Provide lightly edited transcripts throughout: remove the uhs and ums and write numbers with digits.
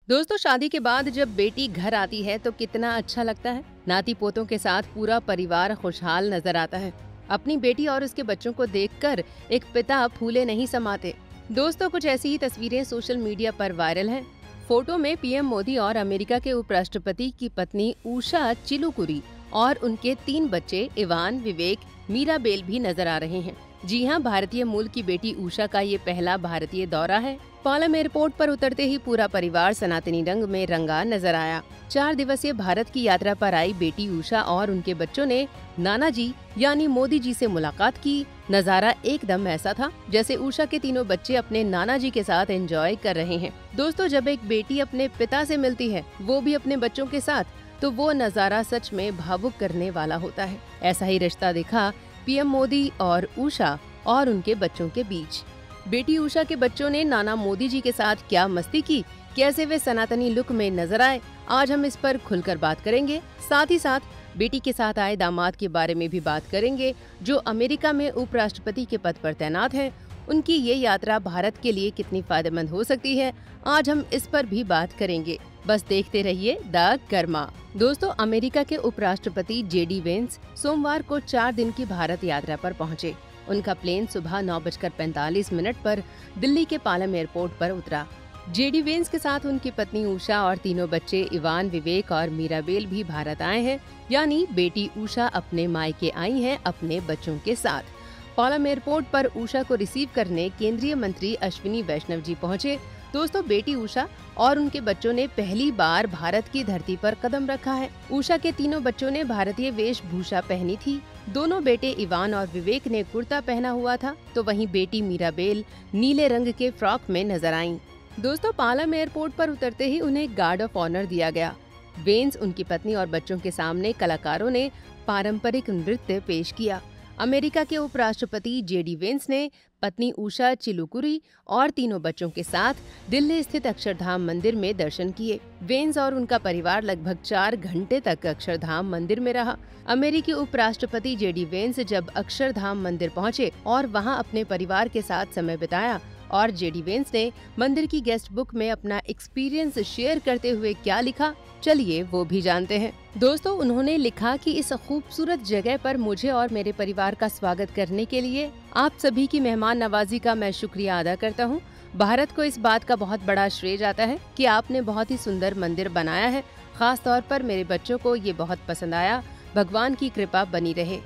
दोस्तों, शादी के बाद जब बेटी घर आती है तो कितना अच्छा लगता है। नाती पोतों के साथ पूरा परिवार खुशहाल नजर आता है। अपनी बेटी और उसके बच्चों को देखकर एक पिता फूले नहीं समाते। दोस्तों, कुछ ऐसी ही तस्वीरें सोशल मीडिया पर वायरल हैं। फोटो में पीएम मोदी और अमेरिका के उपराष्ट्रपति की पत्नी उषा चिलुकुरी और उनके 3 बच्चे इवान, विवेक, मीराबेल भी नजर आ रहे हैं। जी हाँ, भारतीय मूल की बेटी उषा का ये पहला भारतीय दौरा है। पालम एयरपोर्ट पर उतरते ही पूरा परिवार सनातनी रंग में रंगा नजर आया। 4 दिवसीय भारत की यात्रा पर आई बेटी उषा और उनके बच्चों ने नाना जी यानी मोदी जी से मुलाकात की। नजारा एकदम ऐसा था जैसे उषा के तीनों बच्चे अपने नाना जी के साथ एंजॉय कर रहे हैं। दोस्तों, जब एक बेटी अपने पिता से मिलती है, वो भी अपने बच्चों के साथ, तो वो नजारा सच में भावुक करने वाला होता है। ऐसा ही रिश्ता देखा पीएम मोदी और उषा और उनके बच्चों के बीच। बेटी उषा के बच्चों ने नाना मोदी जी के साथ क्या मस्ती की, कैसे वे सनातनी लुक में नजर आए, आज हम इस पर खुलकर बात करेंगे। साथ ही साथ बेटी के साथ आए दामाद के बारे में भी बात करेंगे, जो अमेरिका में उपराष्ट्रपति के पद पर तैनात हैं। उनकी ये यात्रा भारत के लिए कितनी फायदेमंद हो सकती है, आज हम इस पर भी बात करेंगे। बस देखते रहिए द कर्मा। दोस्तों, अमेरिका के उपराष्ट्रपति जेडी वेंस सोमवार को 4 दिन की भारत यात्रा पर पहुंचे। उनका प्लेन सुबह 9:45 पर दिल्ली के पालम एयरपोर्ट पर उतरा। जेडी वेंस के साथ उनकी पत्नी उषा और तीनों बच्चे इवान, विवेक और मीराबेल भी भारत आए हैं। यानी बेटी उषा अपने मायके आई हैं अपने बच्चों के साथ। पालम एयरपोर्ट पर उषा को रिसीव करने केंद्रीय मंत्री अश्विनी वैष्णव जी पहुंचे। दोस्तों, बेटी उषा और उनके बच्चों ने पहली बार भारत की धरती पर कदम रखा है। उषा के तीनों बच्चों ने भारतीय वेशभूषा पहनी थी। दोनों बेटे इवान और विवेक ने कुर्ता पहना हुआ था, तो वहीं बेटी मीराबेल नीले रंग के फ्रॉक में नजर आईं। दोस्तों, पालम एयरपोर्ट पर उतरते ही उन्हें गार्ड ऑफ ऑनर दिया गया। वेंस, उनकी पत्नी और बच्चों के सामने कलाकारों ने पारंपरिक नृत्य पेश किया। अमेरिका के उपराष्ट्रपति जेडी वेंस ने पत्नी उषा चिलुकुरी और तीनों बच्चों के साथ दिल्ली स्थित अक्षरधाम मंदिर में दर्शन किए। वेंस और उनका परिवार लगभग 4 घंटे तक अक्षरधाम मंदिर में रहा। अमेरिकी उपराष्ट्रपति जेडी वेंस जब अक्षरधाम मंदिर पहुंचे और वहां अपने परिवार के साथ समय बिताया, और जेडी वेंस ने मंदिर की गेस्ट बुक में अपना एक्सपीरियंस शेयर करते हुए क्या लिखा, चलिए वो भी जानते हैं। दोस्तों, उन्होंने लिखा कि इस खूबसूरत जगह पर मुझे और मेरे परिवार का स्वागत करने के लिए आप सभी की मेहमान नवाजी का मैं शुक्रिया अदा करता हूँ। भारत को इस बात का बहुत बड़ा श्रेय जाता है कि आपने बहुत ही सुंदर मंदिर बनाया है। खास तौर पर मेरे बच्चों को ये बहुत पसंद आया। भगवान की कृपा बनी रहे।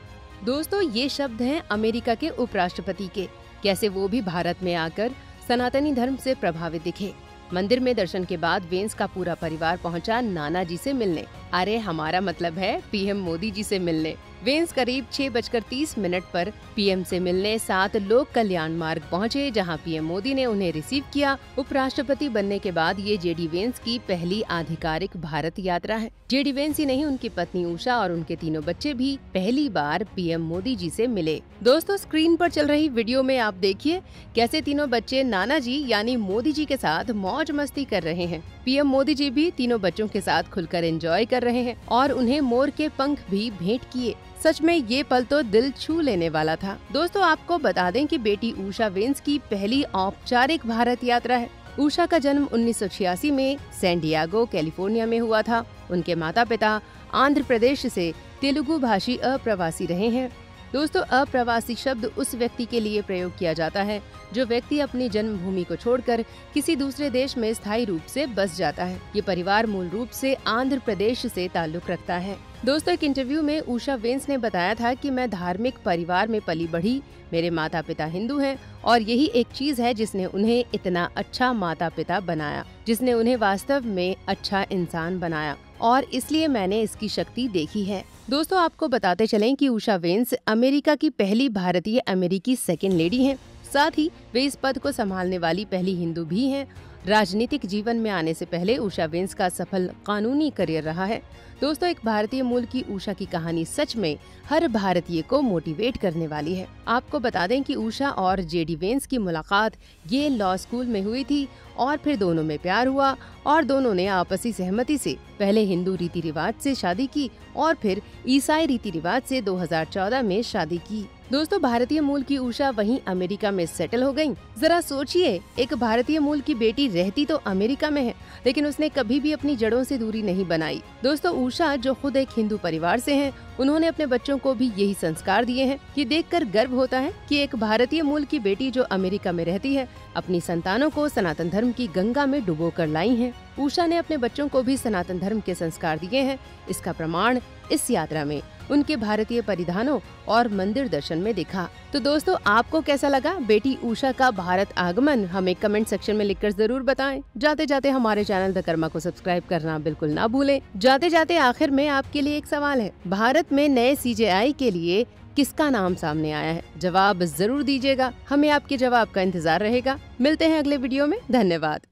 दोस्तों, ये शब्द हैं अमेरिका के उपराष्ट्रपति के। कैसे वो भी भारत में आकर सनातनी धर्म से प्रभावित दिखे। मंदिर में दर्शन के बाद वेंस का पूरा परिवार पहुंचा नाना जी से मिलने। अरे, हमारा मतलब है पीएम मोदी जी से मिलने। वेंस करीब 6:30 पर पीएम से मिलने 7 लोक कल्याण मार्ग पहुंचे, जहां पीएम मोदी ने उन्हें रिसीव किया। उपराष्ट्रपति बनने के बाद ये जेडी वेंस की पहली आधिकारिक भारत यात्रा है। जेडी वेंस ही नहीं, उनकी पत्नी उषा और उनके तीनों बच्चे भी पहली बार पीएम मोदी जी से मिले। दोस्तों, स्क्रीन पर चल रही वीडियो में आप देखिए कैसे तीनों बच्चे नाना जी यानी मोदी जी के साथ मौज मस्ती कर रहे हैं। पीएम मोदी जी भी तीनों बच्चों के साथ खुलकर एंजॉय कर रहे हैं और उन्हें मोर के पंख भी भेंट किए। सच में ये पल तो दिल छू लेने वाला था। दोस्तों, आपको बता दें कि बेटी उषा वेंस की पहली औपचारिक भारत यात्रा है। उषा का जन्म 1986 में सैन डिएगो, कैलिफोर्निया में हुआ था। उनके माता पिता आंध्र प्रदेश से तेलुगु भाषी अप्रवासी रहे हैं। दोस्तों, अप्रवासी शब्द उस व्यक्ति के लिए प्रयोग किया जाता है जो व्यक्ति अपनी जन्मभूमि को छोड़कर किसी दूसरे देश में स्थायी रूप से बस जाता है। ये परिवार मूल रूप से आंध्र प्रदेश से ताल्लुक रखता है। दोस्तों, एक इंटरव्यू में उषा वेंस ने बताया था कि मैं धार्मिक परिवार में पली बढ़ी। मेरे माता पिता हिंदू हैं और यही एक चीज है जिसने उन्हें इतना अच्छा माता पिता बनाया, जिसने उन्हें वास्तव में अच्छा इंसान बनाया, और इसलिए मैंने इसकी शक्ति देखी है। दोस्तों, आपको बताते चलें कि उषा वेंस अमेरिका की पहली भारतीय अमेरिकी सेकेंड लेडी हैं। साथ ही वे इस पद को संभालने वाली पहली हिंदू भी हैं। राजनीतिक जीवन में आने से पहले उषा वेंस का सफल कानूनी करियर रहा है। दोस्तों, एक भारतीय मूल की उषा की कहानी सच में हर भारतीय को मोटिवेट करने वाली है। आपको बता दें कि उषा और जेडी वेंस की मुलाकात ये लॉ स्कूल में हुई थी और फिर दोनों में प्यार हुआ और दोनों ने आपसी सहमति से पहले हिंदू रीति रिवाज से शादी की और फिर ईसाई रीति रिवाज से 2014 में शादी की। दोस्तों, भारतीय मूल की उषा वहीं अमेरिका में सेटल हो गयी। जरा सोचिए, एक भारतीय मूल की बेटी रहती तो अमेरिका में है, लेकिन उसने कभी भी अपनी जड़ों से दूरी नहीं बनाई। दोस्तों, उषा जो खुद एक हिंदू परिवार से हैं, उन्होंने अपने बच्चों को भी यही संस्कार दिए हैं कि देखकर गर्व होता है कि एक भारतीय मूल की बेटी जो अमेरिका में रहती है, अपनी संतानों को सनातन धर्म की गंगा में डुबो कर लाई है। उषा ने अपने बच्चों को भी सनातन धर्म के संस्कार दिए हैं। इसका प्रमाण इस यात्रा में उनके भारतीय परिधानों और मंदिर दर्शन में दिखा। तो दोस्तों, आपको कैसा लगा बेटी उषा का भारत आगमन? हमें कमेंट सेक्शन में लिखकर जरूर बताएं। जाते जाते हमारे चैनल द कर्मा को सब्सक्राइब करना बिल्कुल ना भूलें। जाते जाते आखिर में आपके लिए एक सवाल है, भारत में नए CJI के लिए किसका नाम सामने आया है? जवाब जरूर दीजिएगा, हमें आपके जवाब का इंतजार रहेगा। मिलते हैं अगले वीडियो में। धन्यवाद।